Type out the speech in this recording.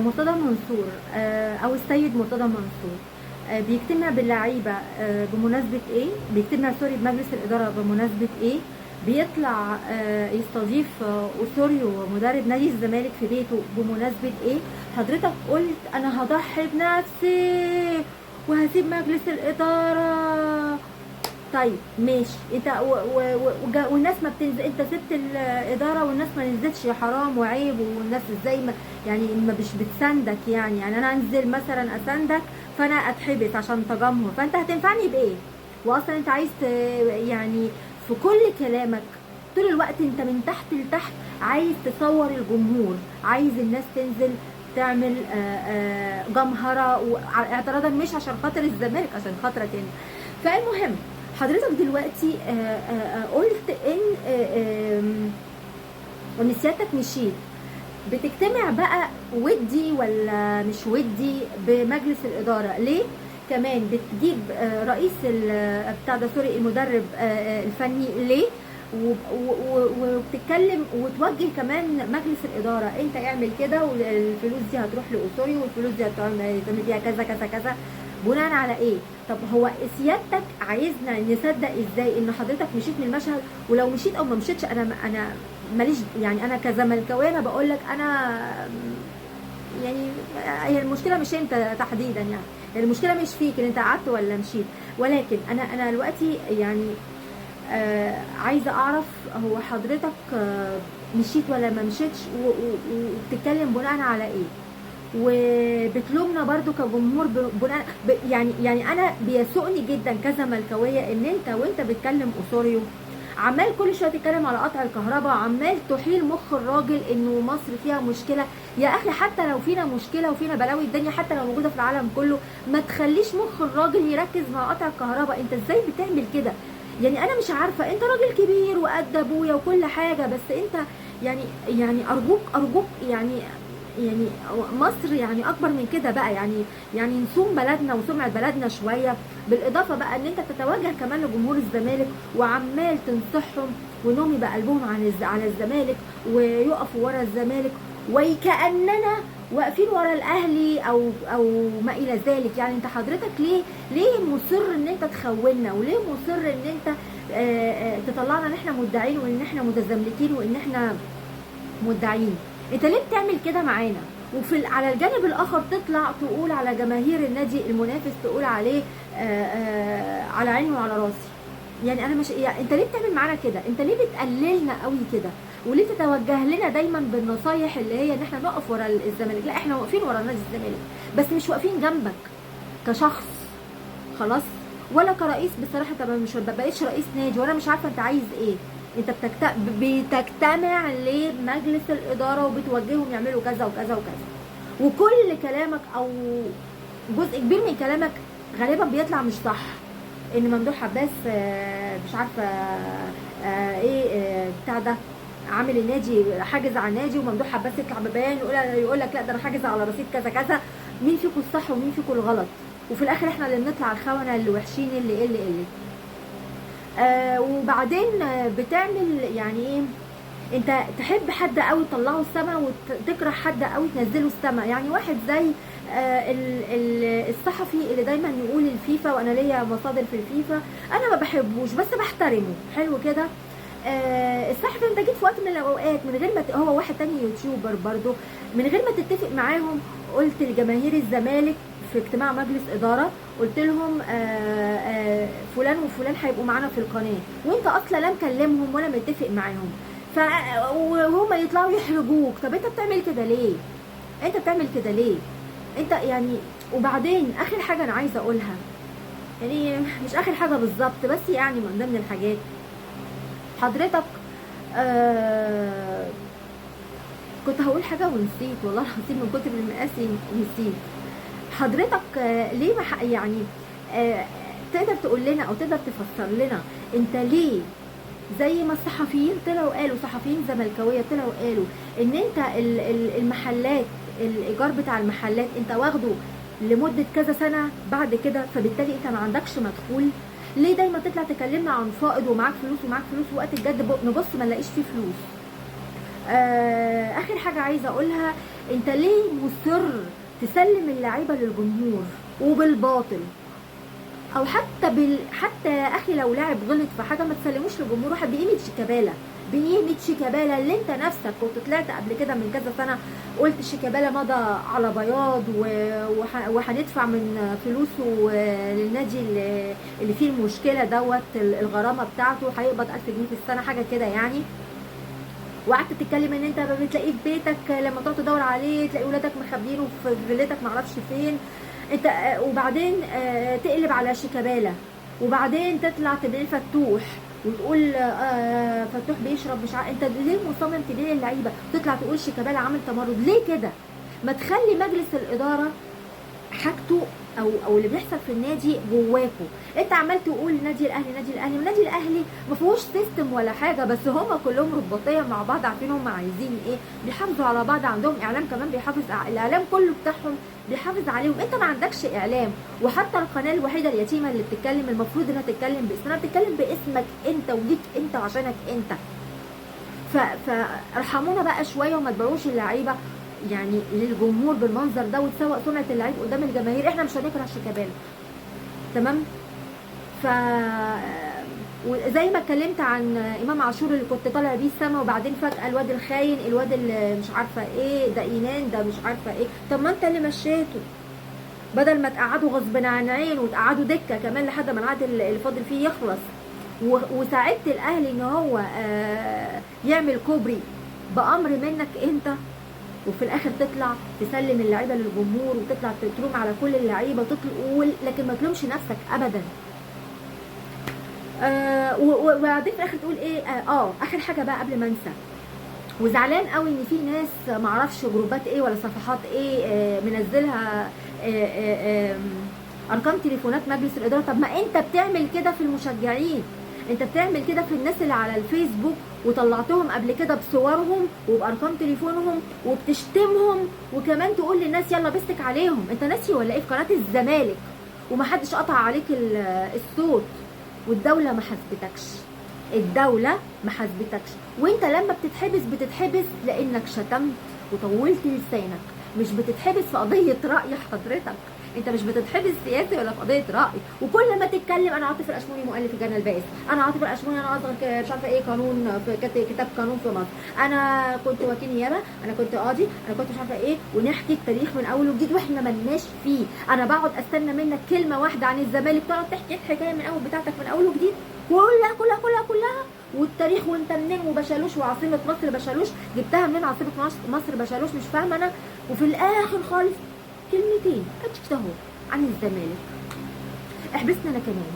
مرتضى منصور او السيد مرتضى منصور بيجتمع باللعيبه بمناسبه ايه؟ بيجتمع سوري بمجلس الاداره بمناسبه ايه؟ بيطلع يستضيف اوسوريو مدرب نادي الزمالك في بيته بمناسبه ايه؟ حضرتك قلت انا هضحي بنفسي وهسيب مجلس الاداره. طيب ماشي، انت والناس ما بتنزل، انت سبت الاداره والناس ما نزلتش، يا حرام وعيب، والناس ازاي ما يعني ما مش بتساندك يعني انا انزل مثلا اساندك فانا اتحبس عشان تجمهر، فانت هتنفعني بايه؟ واصلا انت عايز يعني في كل كلامك طول الوقت انت من تحت لتحت عايز تصور الجمهور، عايز الناس تنزل تعمل جمهره اعتراضا مش عشان خاطر الزمالك، عشان خاطرك انت. فالمهم حضرتك دلوقتي قلت ان سيادتك مشيت، بتجتمع بقى ودي ولا مش ودي بمجلس الاداره ليه؟ كمان بتجيب رئيس بتاع ده سوري المدرب الفني ليه؟ وبتتكلم وتوجه كمان مجلس الاداره انت اعمل كده والفلوس دي هتروح لاوسوريو والفلوس دي هتعمل بيها كذا كذا كذا، بناء على ايه؟ طب هو سيادتك عايزنا نصدق ازاي ان حضرتك مشيت من المشهد؟ ولو مشيت او ما مشيتش انا ماليش يعني، انا كزملكاويه انا بقول لك انا يعني هي المشكله مش انت تحديدا يعني المشكله مش فيك ان انت قعدت ولا مشيت، ولكن انا دلوقتي يعني عايزه اعرف هو حضرتك مشيت ولا ما مشيتش وبتتكلم بناء على ايه؟ وبتلومنا برضو كجمهور بناء يعني انا بيسوقني جدا كزملكاويه ان انت وانت بتكلم اوسوريو عمال كل شويه تتكلم على قطع الكهرباء، عمال تحيل مخ الراجل انه مصر فيها مشكله. يا اخي حتى لو فينا مشكله وفينا بلاوي الدنيا حتى لو موجوده في العالم كله، ما تخليش مخ الراجل يركز مع قطع الكهرباء. انت ازاي بتعمل كده؟ يعني انا مش عارفه، انت راجل كبير وقد ابويا وكل حاجه، بس انت يعني ارجوك يعني مصر يعني اكبر من كده بقى، يعني نصوم بلدنا وسمعه بلدنا شويه. بالاضافه بقى ان انت تتوجه كمان لجمهور الزمالك وعمال تنصحهم وانهم يبقى قلبهم على الزمالك ويقفوا ورا الزمالك، وكاننا واقفين ورا الاهلي او ما الى ذلك. يعني انت حضرتك ليه مصر ان انت تخوننا؟ وليه مصر ان انت تطلعنا ان احنا مدعين وان احنا متزملكين وان احنا مدعين؟ انت ليه بتعمل كده معانا؟ على الجانب الاخر تطلع تقول على جماهير النادي المنافس، تقول عليه على عيني وعلى راسي. يعني انا مش يعني انت ليه بتعمل معانا كده؟ انت ليه بتقللنا قوي كده؟ وليه تتوجه لنا دايما بالنصايح اللي هي ان احنا نقف ورا الزمالك؟ لا احنا واقفين ورا نادي الزمالك بس مش واقفين جنبك كشخص خلاص، ولا كرئيس. بصراحه طبعا مش بقيتش رئيس نادي وانا مش عارفه انت عايز ايه. انت بتجتمع لمجلس الاداره وبتوجههم يعملوا كذا وكذا وكذا، وكل كلامك او جزء كبير من كلامك غالبا بيطلع مش صح. ان ممدوح عباس مش عارفه ايه بتاع ده عامل النادي حاجز على النادي، وممدوح عباس يطلع ببيان يقول لك لا ده انا حاجز على رصيد كذا كذا. مين فيكم الصح ومين فيكم الغلط؟ وفي الاخر احنا اللي بنطلع الخونه اللي وحشين اللي وبعدين بتعمل يعني ايه؟ انت تحب حد قوي تطلعه السما وتكره حد قوي تنزله السما. يعني واحد زي الصحفي اللي دايما يقول الفيفا وانا ليا مصادر في الفيفا، انا ما بحبوش بس بحترمه، حلو كده. الصحفي انت جيت في وقت من الاوقات من غير ما هو واحد تاني يوتيوبر برضو من غير ما تتفق معاهم قلت لجماهير الزمالك في اجتماع مجلس اداره، قلت لهم فلان وفلان هيبقوا معانا في القناه، وانت اصلا لا مكلمهم ولا متفق معاهم، وهم يطلعوا يحرجوك. طب انت بتعمل كده ليه؟ انت بتعمل كده ليه؟ انت يعني وبعدين اخر حاجه انا عايزه اقولها، يعني مش اخر حاجه بالظبط بس يعني من ضمن الحاجات، حضرتك كنت هقول حاجه ونسيت والله العظيم من كتر المقاسي نسيت. حضرتك ليه يعني تقدر تقول لنا او تقدر تفسر لنا انت ليه زي ما الصحفيين طلعوا قالوا، صحفيين زملكاويه طلعوا قالوا ان انت المحلات الايجار بتاع المحلات انت واخده لمده كذا سنه بعد كده، فبالتالي انت ما عندكش مدخول؟ ليه دايما تطلع تكلمنا عن فائض ومعاك فلوس ومعاك فلوس وقت الجد نبص ما نلاقيش فيه فلوس؟ اخر حاجه عايزه اقولها انت ليه مصر تسلم اللعيبه للجمهور وبالباطل؟ او حتى يا اخي لو لاعب غلط في حاجه ما تسلموش للجمهور. واحد بقيمه شيكابالا، بقيمه شيكابالا اللي انت نفسك كنت طلعت قبل كده من كذا سنه قلت شيكابالا مضى على بياض وهندفع من فلوسه للنادي اللي فيه المشكله دوت، الغرامه بتاعته هيقبض 1000 جنيه في السنه حاجه كده يعني. وقعدت تتكلم ان انت بتلاقيه في بيتك، لما تقعد تدور عليه تلاقي ولادك مخبيينه في فيلتك معرفش فين انت. وبعدين تقلب على شيكابالا، وبعدين تطلع تبيع فتوح وتقول فتوح بيشرب مش عارف. انت ليه مصمم تبيع اللعيبه؟ تطلع تقول شيكابالا عامل تمرد ليه كده؟ ما تخلي مجلس الاداره حاجته او اللي بيحصل في النادي جواكوا. انت عمال تقول نادي الاهلي نادي الاهلي، والنادي الاهلي ما فيهوش سيستم ولا حاجه، بس هم كلهم رباطيه مع بعض عارفين هم عايزين ايه، بيحافظوا على بعض، عندهم اعلام كمان بيحافظ، الاعلام كله بتاعهم بيحافظ عليهم. انت ما عندكش اعلام، وحتى القناه الوحيده اليتيمه اللي بتتكلم المفروض انها تتكلم باسمها، بتتكلم باسمك انت وليك انت وعشانك انت. فارحمونا بقى شويه وما تبيعوش اللعيبه يعني للجمهور بالمنظر ده وتسوق سمعه اللعيب قدام الجماهير. احنا مش هنكره شيكابالا تمام. ف وزي ما اتكلمت عن امام عاشور اللي كنت طالع بيه السما، وبعدين فجاه الواد الخاين، الواد اللي مش عارفه ايه ده، ايمان ده مش عارفه ايه. طب ما انت اللي مشيته، بدل ما تقعدوا غصب عن عين وتقعدوا دكه كمان لحد ما العقد اللي فاضل فيه يخلص، وساعدت الاهلي ان هو يعمل كوبري بامر منك انت، وفي الاخر تطلع تسلم اللعيبه للجمهور وتطلع تلوم على كل اللعيبه وتقول، لكن ما تلومش نفسك ابدا. وبعدين في الاخر تقول ايه؟ اخر حاجه بقى قبل ما انسى، وزعلان قوي ان في ناس معرفش جروبات ايه ولا صفحات ايه منزلها ارقام تليفونات مجلس الاداره. طب ما انت بتعمل كده في المشجعين، انت بتعمل كده في الناس اللي على الفيسبوك، وطلعتهم قبل كده بصورهم وبارقام تليفونهم وبتشتمهم، وكمان تقول للناس يلا بستك عليهم. انت ناسي ولا ايه؟ في قناه الزمالك ومحدش قطع عليك الصوت، والدوله ما حاسبتكش، الدوله ما حاسبتكش. وانت لما بتتحبس لانك شتمت وطولت لسانك، مش بتتحبس في قضيه راي حضرتك، انت مش بتتحبس سياسي ولا في قضيه راي. وكل ما تتكلم انا عاطف الاشموني مؤلف الجنه البائس، انا عاطف الاشموني انا اصغر مش عارفه ايه قانون في كتاب قانون في مصر، انا كنت وكيل نيابه، انا كنت قاضي، انا كنت مش عارفه ايه، ونحكي التاريخ من اول وجديد واحنا ملناش فيه. انا بقعد استنى منك كلمه واحده عن الزمالك تقعد تحكي الحكايه من اول بتاعتك من اول وجديد كلها كلها كلها كلها، والتاريخ وانت منين، وبشالوش وعاصمه مصر بشالوش، جبتها منين عاصمه مصر بشالوش؟ مش فاهمه انا. وفي الاخر خالص كلمتين اهو عن الزمالك، احبسنا انا كمان.